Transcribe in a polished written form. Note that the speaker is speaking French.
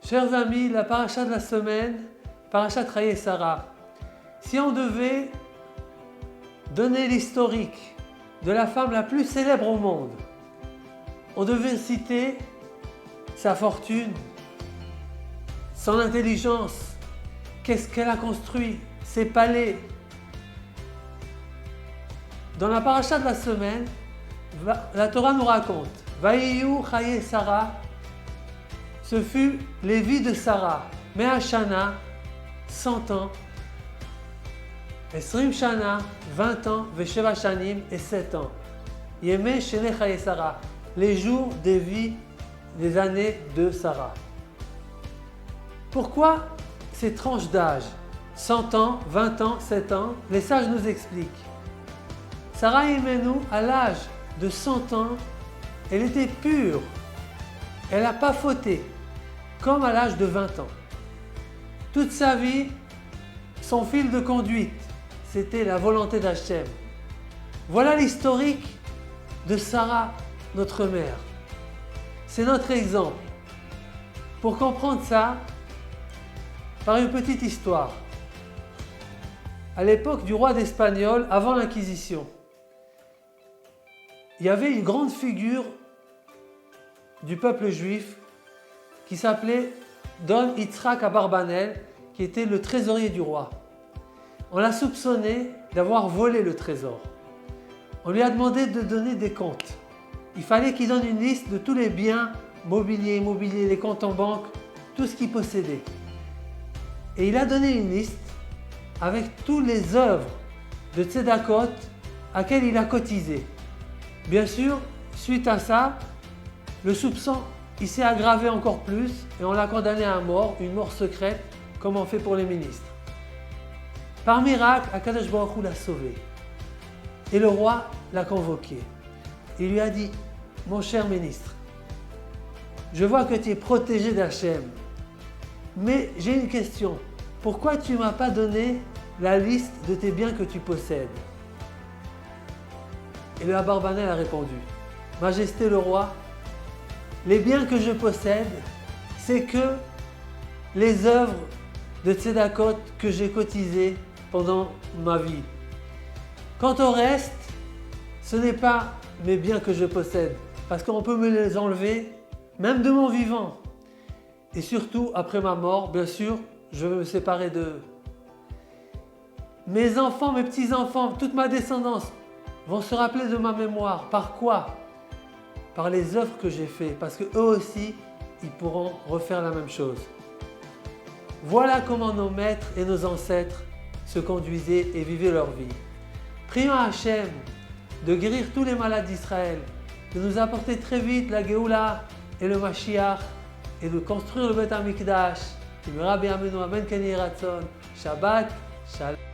Chers amis, la paracha de la semaine, paracha Chayei Sarah. Si on devait donner l'historique de la femme la plus célèbre au monde, on devait citer sa fortune, son intelligence, qu'est-ce qu'elle a construit, ses palais. Dans la paracha de la semaine, la Torah nous raconte Vayiyu Chayei Sarah, ce fut les vies de Sarah, Mea Shana, 100 ans, Esrim Shana, 20 ans, Vesheva Shanim, et 7 ans. Yemei Shene Chayei Sarah, les jours des vies, des années de Sarah. Pourquoi ces tranches d'âge, 100 ans, 20 ans, 7 ans? Les sages nous expliquent. Sarah Imenu, à l'âge de 100 ans, elle était pure, elle n'a pas fauté, comme à l'âge de 20 ans. Toute sa vie, son fil de conduite, c'était la volonté d'Hachem. Voilà l'historique de Sarah, notre mère. C'est notre exemple. Pour comprendre ça, par une petite histoire. À l'époque du roi d'Espagnol, avant l'Inquisition, il y avait une grande figure du peuple juif qui s'appelait Don Yitzhak Abarbanel, qui était le trésorier du roi. On l'a soupçonné d'avoir volé le trésor. On lui a demandé de donner des comptes. Il fallait qu'il donne une liste de tous les biens mobiliers, immobiliers, les comptes en banque, tout ce qu'il possédait. Et il a donné une liste avec toutes les œuvres de tzedakot à quelles il a cotisé. Bien sûr, suite à ça, le soupçon il s'est aggravé encore plus et on l'a condamné à mort, une mort secrète, comme on fait pour les ministres. Par miracle, Akadosh Baruch Hu l'a sauvé. Et le roi l'a convoqué. Il lui a dit, mon cher ministre, je vois que tu es protégé d'Hachem, mais j'ai une question. Pourquoi tu ne m'as pas donné la liste de tes biens que tu possèdes? Et le Abarbanel a répondu, Majesté le roi, les biens que je possède, c'est que les œuvres de tzedakot que j'ai cotisées pendant ma vie. Quant au reste, ce n'est pas mes biens que je possède, parce qu'on peut me les enlever, même de mon vivant. Et surtout, après ma mort, bien sûr, je veux me séparer d'eux. Mes enfants, mes petits-enfants, toute ma descendance vont se rappeler de ma mémoire. Par quoi? Par les œuvres que j'ai faites, parce qu'eux aussi, ils pourront refaire la même chose. Voilà comment nos maîtres et nos ancêtres se conduisaient et vivaient leur vie. Prions à Hachem de guérir tous les malades d'Israël, de nous apporter très vite la Géoula et le Mashiach, et de construire le Beth Amikdash. Amen, Ken Yeh Ratzon. Shabbat Shalom.